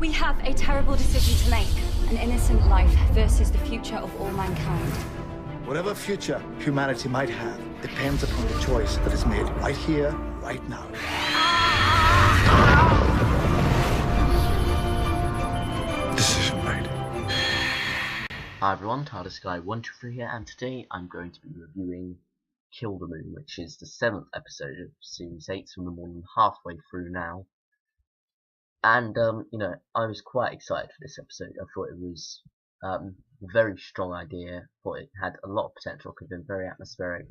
We have a terrible decision to make. An innocent life versus the future of all mankind. Whatever future humanity might have depends upon the choice that is made right here, right now. Decision made. Hi everyone, TardisGuy123 here, and today I'm going to be reviewing Kill the Moon, which is the 7th episode of Series 8, so we're more than halfway through now. And, you know, I was quite excited for this episode. I thought it was a very strong idea, thought it had a lot of potential, could have been very atmospheric.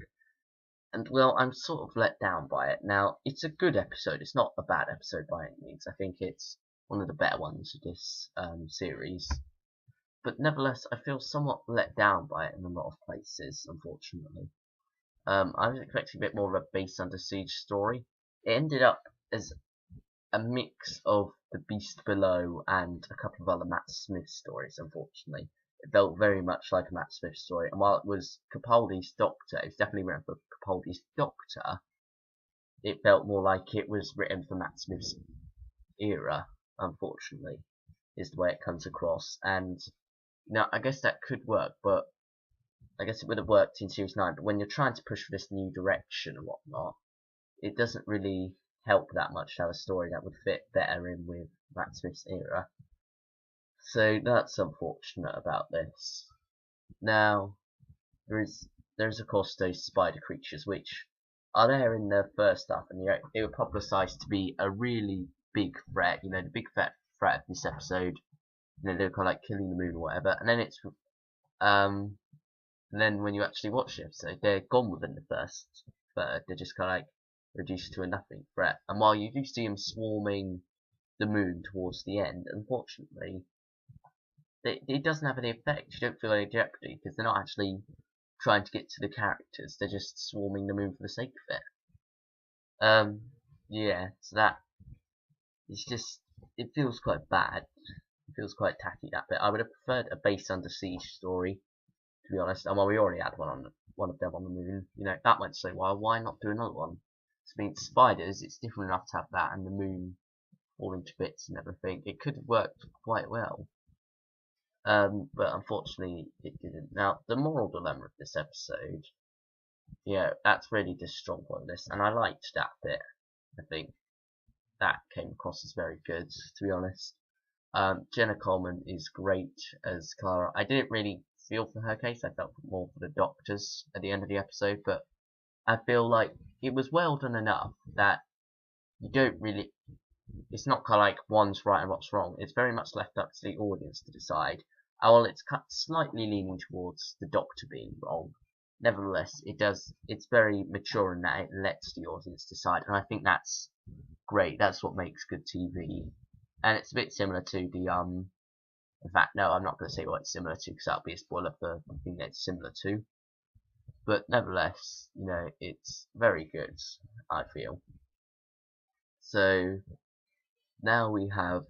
And, well, I'm sort of let down by it. Now, it's a good episode, it's not a bad episode by any means. I think it's one of the better ones of this series. But nevertheless, I feel somewhat let down by it in a lot of places, unfortunately. I was expecting a bit more of a base under siege story. It ended up as a mix of The Beast Below and a couple of other Matt Smith stories, unfortunately. It felt very much like a Matt Smith story, and while it was Capaldi's Doctor, it was definitely written for Capaldi's Doctor, it felt more like it was written for Matt Smith's era, unfortunately, is the way it comes across. And now, I guess that could work, but I guess it would have worked in Series 9, but when you're trying to push for this new direction and whatnot, it doesn't really help that much to have a story that would fit better in with Matt Smith's era. So that's unfortunate about this. Now, there's of course those spider creatures, which are there in the first half, and they were publicised to be a really big threat, you know, the big threat of this episode. You know, they're kind of like killing the moon or whatever, and then it's and then when you actually watch the episode, they're gone within the first third. They're just kind of like reduced to a nothing threat. And while you do see them swarming the moon towards the end, unfortunately, it doesn't have any effect. You don't feel any jeopardy because they're not actually trying to get to the characters. They're just swarming the moon for the sake of it. Yeah. So that it's just, it feels quite bad. It feels quite tacky, that bit. I would have preferred a base under siege story, to be honest. And while we already had one of them on the moon, you know, that went so well. Why not do another one? I mean, spiders, it's different enough to have that, and the moon falling to bits and everything. It could have worked quite well, but unfortunately it didn't. Now, the moral dilemma of this episode, yeah, that's really the strong point of this, and I liked that bit. I think that came across as very good, to be honest. Jenna Coleman is great as Clara. I didn't really feel for her case. I felt more for the doctors at the end of the episode, but I feel like it was well done enough that you don't really, it's not kind of like one's right and what's wrong. It's very much left up to the audience to decide. While it's slightly leaning towards the Doctor being wrong, nevertheless, it's very mature in that it lets the audience decide, and I think that's great. That's what makes good TV. And it's a bit similar to the, in fact, no, I'm not going to say what it's similar to, because that'll be a spoiler for the thing that it's similar to. But nevertheless, you know, it's very good, I feel. So, now we have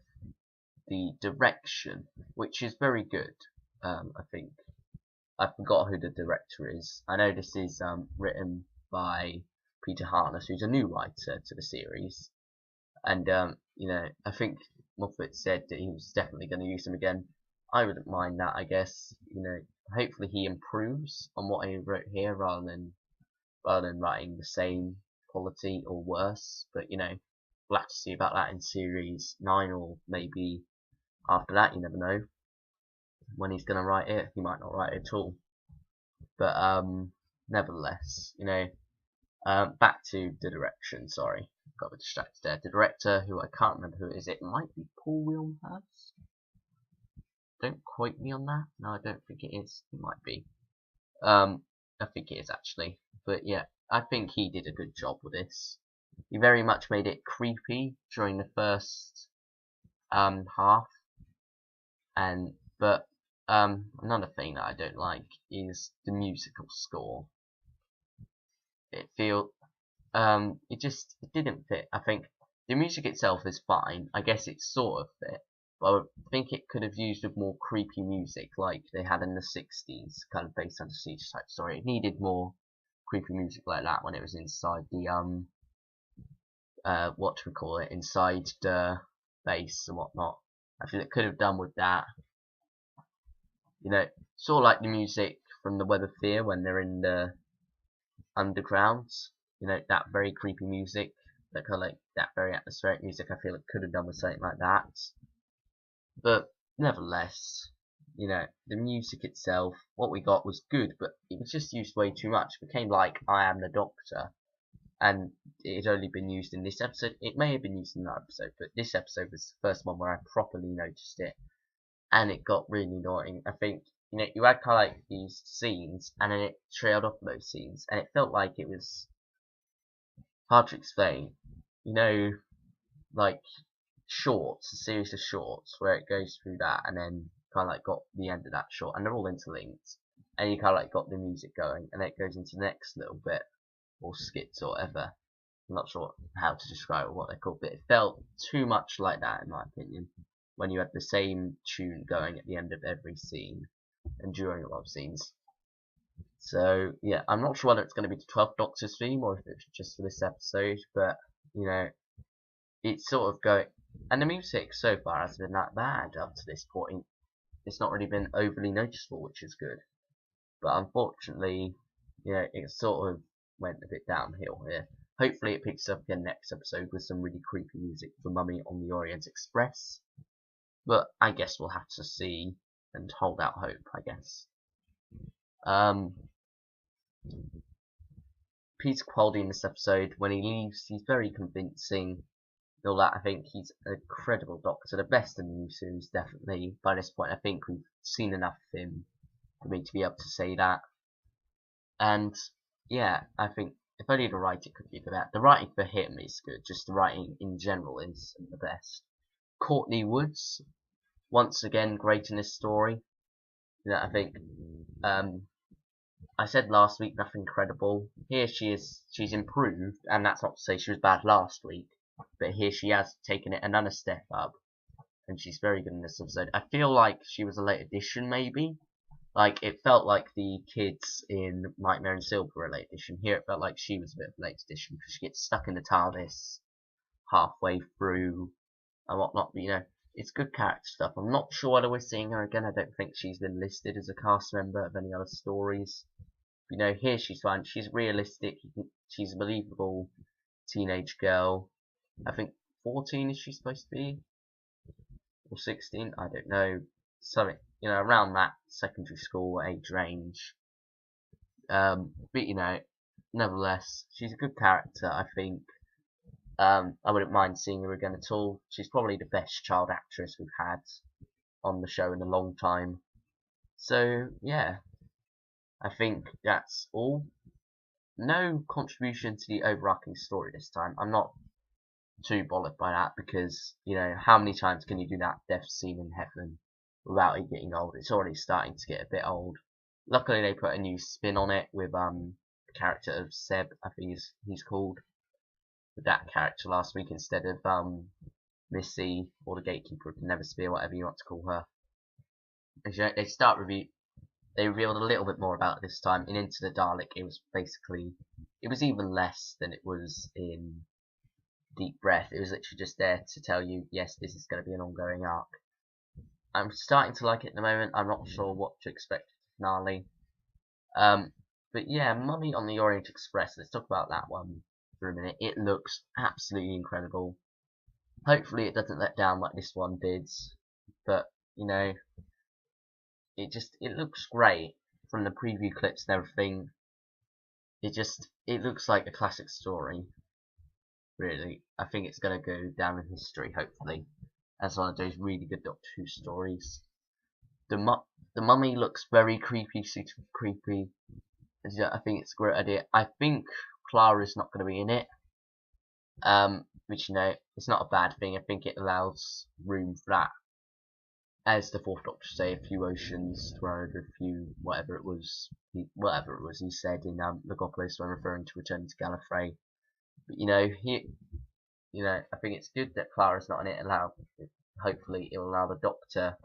the direction, which is very good, I think. I forgot who the director is. I know this is written by Peter Harness, who's a new writer to the series. And, you know, I think Moffat said that he was definitely going to use him again. I wouldn't mind that, I guess. You know, hopefully he improves on what he wrote here rather than writing the same quality or worse. But, you know, we'll have to see about that in Series 9, or maybe after that, you never know. When he's going to write it, he might not write it at all. But, nevertheless, you know, back to the direction, sorry. Got a bit distracted there. The director, who I can't remember who it is, it might be Paul Wilmshurst. Don't quote me on that. No, I don't think it is. It might be. I think it is actually. But yeah, I think he did a good job with this. He very much made it creepy during the first half. But another thing that I don't like is the musical score. It didn't fit. I think the music itself is fine. I guess it sort of fit. But I think it could have used with more creepy music like they had in the 60s, kind of based on the siege type story. It needed more creepy music like that when it was inside the inside the base and whatnot. I feel it could have done with that. You know, sort of like the music from the Web of Fear when they're in the underground. You know, that very creepy music, that kind of like that very atmospheric music. I feel it could have done with something like that. But nevertheless, you know, the music itself, what we got was good, but it was just used way too much. It became like I Am the Doctor, and it had only been used in this episode. It may have been used in that episode, but this episode was the first one where I properly noticed it, and it got really annoying. I think, you know, you had kind of like these scenes, and then it trailed off those scenes, and it felt like it was hard to explain. You know, like shorts, a series of shorts where it goes through that, and then kind of like got the end of that short, and they're all interlinked, and you kind of like got the music going, and it goes into the next little bit, or skits or whatever. I'm not sure how to describe what they're called, but it felt too much like that in my opinion, when you had the same tune going at the end of every scene and during a lot of scenes. So yeah, I'm not sure whether it's going to be the 12th Doctor's theme or if it's just for this episode, but you know, it's sort of going, and the music so far hasn't been that bad up to this point. It's not really been overly noticeable, which is good. But unfortunately, you know, it sort of went a bit downhill here. Hopefully it picks up again next episode with some really creepy music for Mummy on the Orient Express. But I guess we'll have to see and hold out hope, I guess. Peter Capaldi in this episode, when he leaves, he's very convincing. All that, I think he's an incredible Doctor, the best in the new series, definitely. By this point, I think we've seen enough of him for me to be able to say that. And yeah, I think if only the writing could be better. The writing for him is good, just the writing in general is the best. Courtney Woods, once again, great in this story. You know, I think I said last week nothing incredible. Here she is, she's improved, and that's not to say she was bad last week. But here she has taken it another step up, and she's very good in this episode. I feel like she was a late addition, maybe. Like, it felt like the kids in Nightmare in Silver were a late addition. Here it felt like she was a bit of a late addition, because she gets stuck in the TARDIS halfway through and whatnot. But, you know, it's good character stuff. I'm not sure whether we're seeing her again. I don't think she's been listed as a cast member of any other stories. But, you know, here she's fine. She's realistic. She's a believable teenage girl. I think 14 is she supposed to be? Or 16? I don't know. Something, you know, around that secondary school age range. But, you know, nevertheless, she's a good character, I think. I wouldn't mind seeing her again at all. She's probably the best child actress we've had on the show in a long time. So, yeah. I think that's all. No contribution to the overarching story this time. I'm not too bothered by that, because, you know, how many times can you do that death scene in heaven without it getting old? It's already starting to get a bit old. Luckily they put a new spin on it with the character of Seb, I think he's called, with that character last week instead of Missy, or the Gatekeeper of the Neversphere, whatever you want to call her. As you know, they revealed a little bit more about it this time. In Into the Dalek, it was even less than it was in Deep Breath. It was literally just there to tell you, yes, this is going to be an ongoing arc. I'm starting to like it at the moment. I'm not sure what to expect of the finale. But yeah, Mummy on the Orient Express. Let's talk about that one for a minute. It looks absolutely incredible. Hopefully it doesn't let down like this one did. But, you know, it looks great from the preview clips and everything. It looks like a classic story. Really, I think it's going to go down in history, hopefully, as one of those really good Doctor Who stories. The Mummy looks very creepy, super creepy. I think it's a great idea. I think Clara's not going to be in it, which, you know, it's not a bad thing. I think it allows room for that. As the Fourth Doctor say, a few oceans thrown over a few, whatever it was he said in Logopolis when referring to Return to Gallifrey. But, you know, I think it's good that Clara's not in it. Hopefully, it will allow the Doctor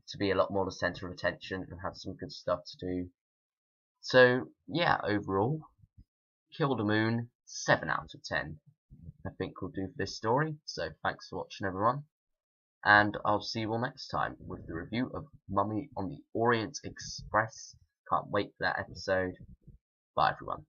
to be a lot more the centre of attention and have some good stuff to do. So, yeah, overall, Kill the Moon, 7 out of 10. I think will do for this story. So, thanks for watching, everyone. and I'll see you all next time with the review of Mummy on the Orient Express. Can't wait for that episode. Bye everyone.